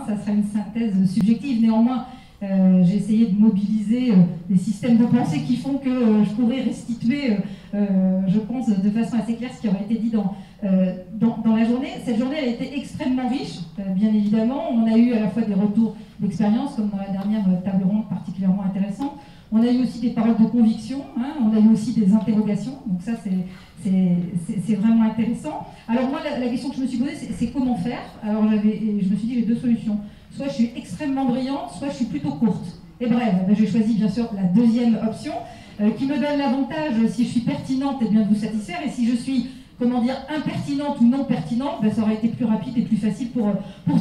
Ça sera une synthèse subjective. Néanmoins, j'ai essayé de mobiliser des systèmes de pensée qui font que je pourrais restituer, je pense, de façon assez claire ce qui aurait été dit dans la journée. Cette journée, elle a été extrêmement riche, bien évidemment. On a eu à la fois des retours d'expérience, comme dans la dernière table ronde particulièrement intéressante. On a eu aussi des paroles de conviction, hein, on a eu aussi des interrogations, donc ça c'est vraiment intéressant. Alors moi, la question que je me suis posée, c'est comment faire. Alors je me suis dit, j'ai deux solutions. Soit je suis extrêmement brillante, soit je suis plutôt courte. Et bref, j'ai choisi bien sûr la deuxième option, qui me donne l'avantage, si je suis pertinente, et bien de vous satisfaire, et si je suis, comment dire, impertinente ou non pertinente, ben, ça aurait été plus rapide et plus facile pour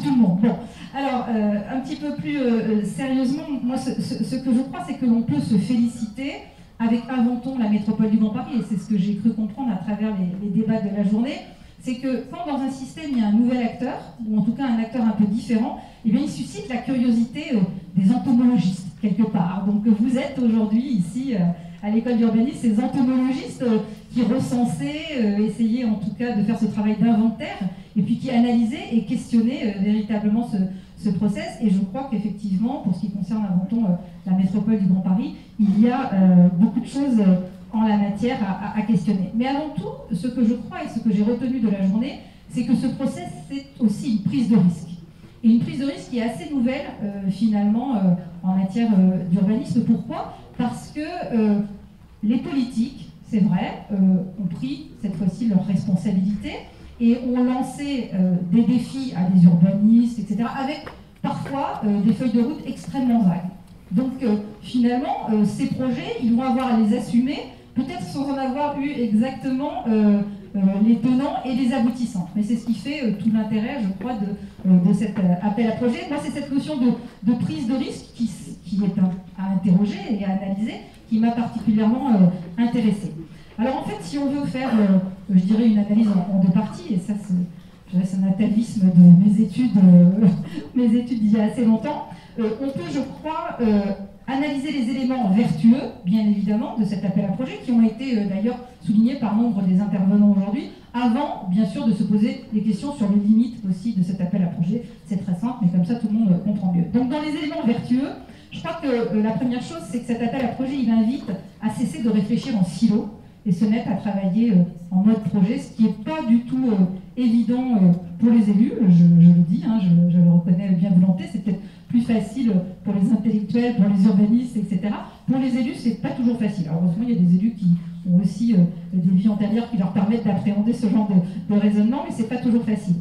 tout le monde. Bon, alors, un petit peu plus sérieusement, moi, ce que je crois, c'est que l'on peut se féliciter avec Inventons la métropole du Grand Paris, et c'est ce que j'ai cru comprendre à travers les débats de la journée, c'est que quand dans un système, il y a un nouvel acteur, ou en tout cas un acteur un peu différent, eh bien, il suscite la curiosité des entomologistes, quelque part. Donc, vous êtes aujourd'hui ici à l'école d'urbanisme, ces entomologistes qui recensaient, essayaient en tout cas de faire ce travail d'inventaire, et puis qui analysaient et questionnaient véritablement ce process. Et je crois qu'effectivement, pour ce qui concerne Inventons la métropole du Grand Paris, il y a beaucoup de choses en la matière à questionner. Mais avant tout, ce que je crois et ce que j'ai retenu de la journée, c'est que ce process, c'est aussi une prise de risque. Et une prise de risque qui est assez nouvelle, finalement, en matière d'urbanisme. Pourquoi ? Parce que les politiques, c'est vrai, ont pris cette fois-ci leurs responsabilités et ont lancé des défis à des urbanistes, etc., avec parfois des feuilles de route extrêmement vagues. Donc finalement, ces projets, ils vont avoir à les assumer, peut-être sans en avoir eu exactement les tenants et les aboutissants. Mais c'est ce qui fait tout l'intérêt, je crois, de cet appel à projet. Moi, c'est cette notion de prise de risque qui est à interroger et à analyser, qui m'a particulièrement intéressée. Alors en fait, si on veut faire, je dirais, une analyse en deux parties, et ça c'est un atavisme de mes études d'il y a assez longtemps, on peut, je crois, analyser les éléments vertueux, bien évidemment, de cet appel à projet, qui ont été d'ailleurs soulignés par nombre des intervenants aujourd'hui, avant, bien sûr, de se poser des questions sur les limites aussi de cet appel à projet. C'est très simple, mais comme ça, tout le monde comprend mieux. Donc, dans les éléments vertueux, je crois que la première chose, c'est que cet appel à projet, il invite à cesser de réfléchir en silo et se mettre à travailler en mode projet, ce qui n'est pas du tout évident pour les élus, je le dis, hein, je le reconnais bien volonté, c'est peut-être plus facile pour les intellectuels, pour les urbanistes, etc. Pour les élus, c'est pas toujours facile. Alors, heureusement, il y a des élus qui ont aussi des vies antérieures qui leur permettent d'appréhender ce genre de raisonnement, mais c'est pas toujours facile.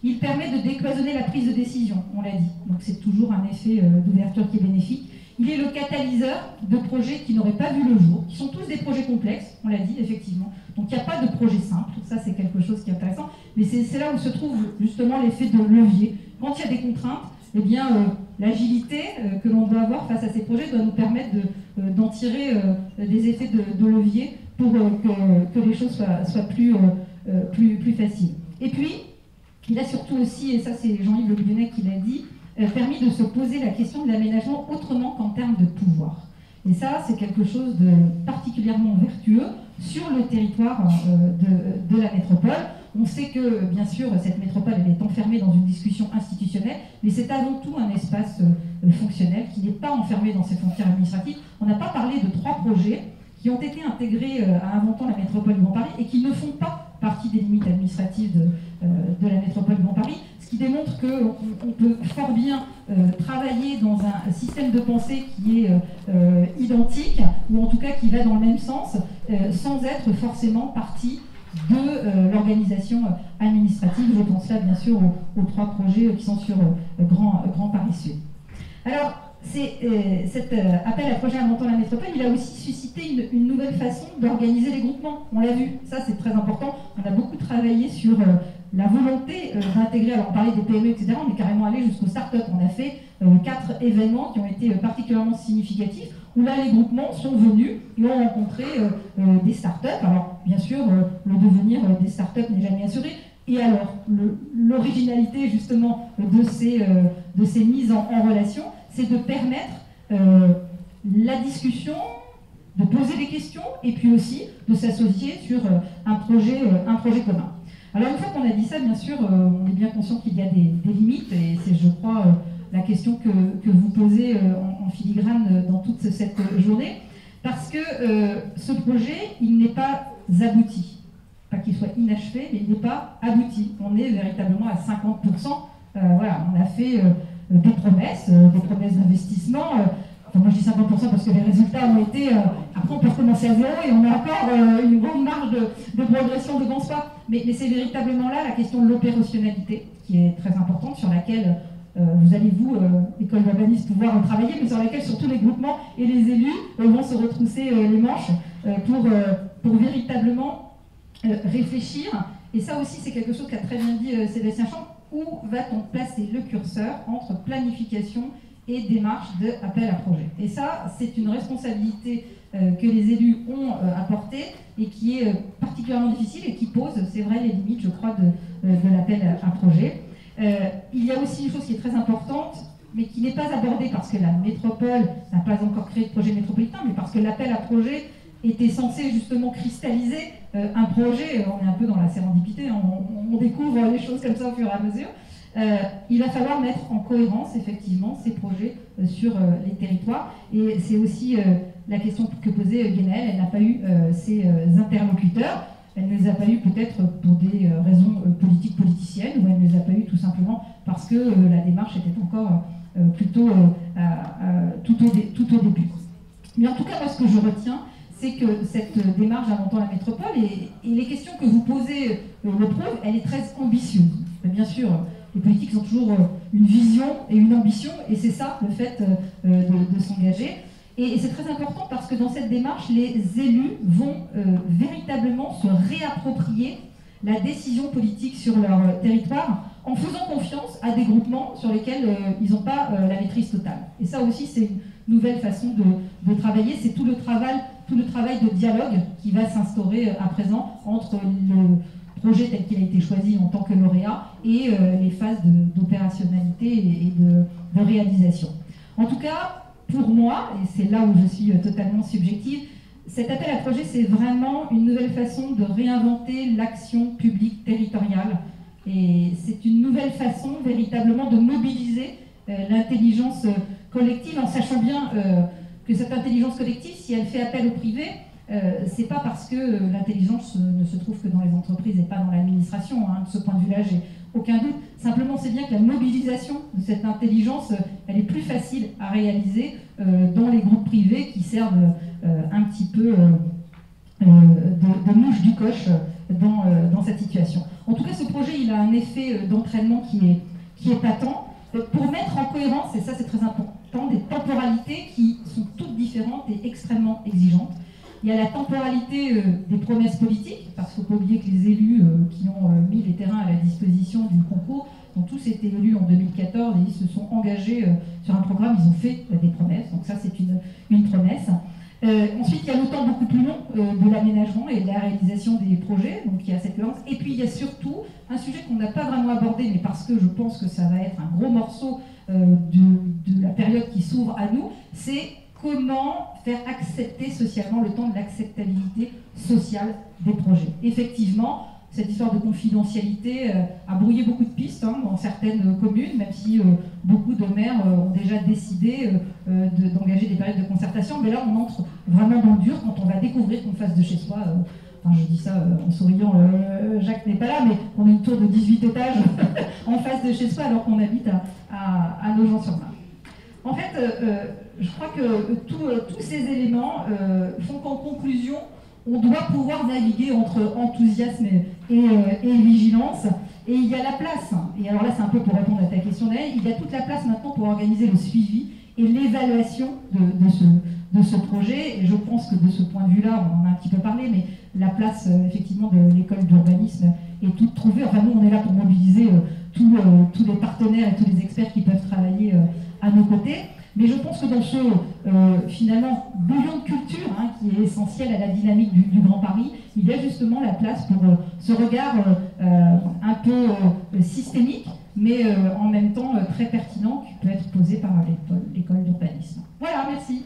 Il permet de décloisonner la prise de décision, on l'a dit. Donc c'est toujours un effet d'ouverture qui est bénéfique. Il est le catalyseur de projets qui n'auraient pas vu le jour, qui sont tous des projets complexes, on l'a dit, effectivement. Donc il n'y a pas de projet simple, ça c'est quelque chose qui est intéressant. Mais c'est là où se trouve justement l'effet de levier. Quand il y a des contraintes, eh bien, l'agilité que l'on doit avoir face à ces projets doit nous permettre d'en tirer des effets de levier pour que les choses soient plus faciles. Et puis, il a surtout aussi, et ça c'est Jean-Yves Le Lyonnais qui l'a dit, permis de se poser la question de l'aménagement autrement qu'en termes de pouvoir. Et ça, c'est quelque chose de particulièrement vertueux sur le territoire de la métropole. On sait que, bien sûr, cette métropole elle est enfermée dans une discussion institutionnelle, mais c'est avant tout un espace fonctionnel qui n'est pas enfermé dans ses frontières administratives. On n'a pas parlé de 3 projets qui ont été intégrés à Inventons la métropole du Grand Paris et qui ne font pas partie des limites administratives de la métropole du Grand Paris, ce qui démontre qu'on peut fort bien travailler dans un système de pensée qui est identique, ou en tout cas qui va dans le même sens, sans être forcément partie de l'organisation administrative. Je pense là bien sûr aux 3 projets qui sont sur Grand Paris Sud. Alors, cet appel à projet Inventons la métropole, il a aussi suscité une nouvelle façon d'organiser les groupements. On l'a vu, ça c'est très important. On a beaucoup travaillé sur la volonté d'intégrer, alors on parlait des PME, etc., on est carrément allé jusqu'aux startups. On a fait 4 événements qui ont été particulièrement significatifs, où là les groupements sont venus et ont rencontré des startups. Alors bien sûr, le devenir des startups n'est jamais assuré. Et alors, l'originalité justement de ces mises en relation, c'est de permettre la discussion, de poser des questions et puis aussi de s'associer sur un projet commun. Alors une fois qu'on a dit ça, bien sûr, on est bien conscient qu'il y a des limites, et c'est, je crois, la question que vous posez en filigrane dans toute cette journée, parce que ce projet, il n'est pas abouti. Pas qu'il soit inachevé, mais il n'est pas abouti. On est véritablement à 50%. Voilà, on a fait des promesses d'investissement. Enfin, moi je dis 50% parce que les résultats ont été... après on peut recommencer à zéro et on a encore une grande marge de progression, de pense pas. Mais c'est véritablement là la question de l'opérationnalité qui est très importante, sur laquelle vous allez, vous, école d'urbanisme, pouvoir travailler, mais sur laquelle surtout les groupements et les élus vont se retrousser les manches pour véritablement réfléchir. Et ça aussi, c'est quelque chose qu'a très bien dit Sébastien Champ. Où va-t-on placer le curseur entre planification et démarche d'appel à projet? Et ça, c'est une responsabilité que les élus ont apportée et qui est particulièrement difficile et qui pose, c'est vrai, les limites, je crois, de l'appel à projet. Il y a aussi une chose qui est très importante, mais qui n'est pas abordée parce que la métropole n'a pas encore créé de projet métropolitain, mais parce que l'appel à projet était censé justement cristalliser un projet. On est un peu dans la sérendipité, hein, on découvre les choses comme ça au fur et à mesure. Il va falloir mettre en cohérence effectivement ces projets sur les territoires, et c'est aussi la question que posait Guénel. Elle n'a pas eu ses interlocuteurs, elle ne les a pas eu peut-être pour des raisons politiciennes, ou elle ne les a pas eu tout simplement parce que la démarche était encore plutôt tout au début. Mais en tout cas, moi, ce que je retiens, c'est que cette démarche inventant la métropole, et les questions que vous posez le prouvent, elle est très ambitieuse. Bien sûr, les politiques ont toujours une vision et une ambition, et c'est ça le fait de s'engager. Et c'est très important parce que dans cette démarche, les élus vont véritablement se réapproprier la décision politique sur leur territoire en faisant confiance à des groupements sur lesquels ils n'ont pas la maîtrise totale. Et ça aussi, c'est une nouvelle façon de travailler. C'est tout le travail de dialogue qui va s'instaurer à présent entre le projet tel qu'il a été choisi en tant que lauréat et les phases d'opérationnalité et de réalisation. En tout cas, pour moi, et c'est là où je suis totalement subjective, cet appel à projet, c'est vraiment une nouvelle façon de réinventer l'action publique territoriale. Et c'est une nouvelle façon véritablement de mobiliser l'intelligence collective, en sachant bien que cette intelligence collective, si elle fait appel au privé, c'est pas parce que l'intelligence ne se trouve que dans les entreprises et pas dans l'administration. Hein. De ce point de vue-là, j'ai aucun doute. Simplement, c'est bien que la mobilisation de cette intelligence, elle est plus facile à réaliser dans les groupes privés qui servent un petit peu de mouche du coche dans cette situation. En tout cas, ce projet, il a un effet d'entraînement qui est patent pour mettre en cohérence, et ça c'est très important, des temporalités qui sont toutes différentes et extrêmement exigeantes. Il y a la temporalité des promesses politiques, parce qu'il ne faut pas oublier que les élus qui ont mis les terrains à la disposition du concours ont tous été élus en 2014 et ils se sont engagés sur un programme, ils ont fait des promesses, donc ça c'est une promesse. Ensuite, il y a le temps beaucoup plus long de l'aménagement et de la réalisation des projets, donc il y a cette violence. Et puis il y a surtout un sujet qu'on n'a pas vraiment abordé, mais parce que je pense que ça va être un gros morceau de la période qui s'ouvre à nous, c'est comment faire accepter socialement le temps de l'acceptabilité sociale des projets. Effectivement, cette histoire de confidentialité a brouillé beaucoup de pistes dans certaines communes, même si beaucoup de maires ont déjà décidé d'engager des périodes de concertation. Mais là, on entre vraiment dans le dur quand on va découvrir qu'on fasse de chez soi, enfin je dis ça en souriant, Jacques n'est pas là, mais on a une tour de 18 étages en face de chez soi alors qu'on habite à Nogent-sur-Marne. En fait, je crois que tous ces éléments font qu'en conclusion, on doit pouvoir naviguer entre enthousiasme et vigilance, et il y a la place, et alors là c'est un peu pour répondre à ta question Naël, il y a toute la place maintenant pour organiser le suivi et l'évaluation de ce projet, et je pense que de ce point de vue-là, on en a un petit peu parlé, mais la place effectivement de l'école d'urbanisme est toute trouvée. Enfin nous on est là pour mobiliser tous les partenaires et tous les experts qui peuvent travailler à nos côtés. Mais je pense que dans ce, finalement, bouillon de culture, qui est essentiel à la dynamique du Grand Paris, il y a justement la place pour ce regard un peu systémique, mais en même temps très pertinent, qui peut être posé par l'école d'urbanisme. Voilà, merci.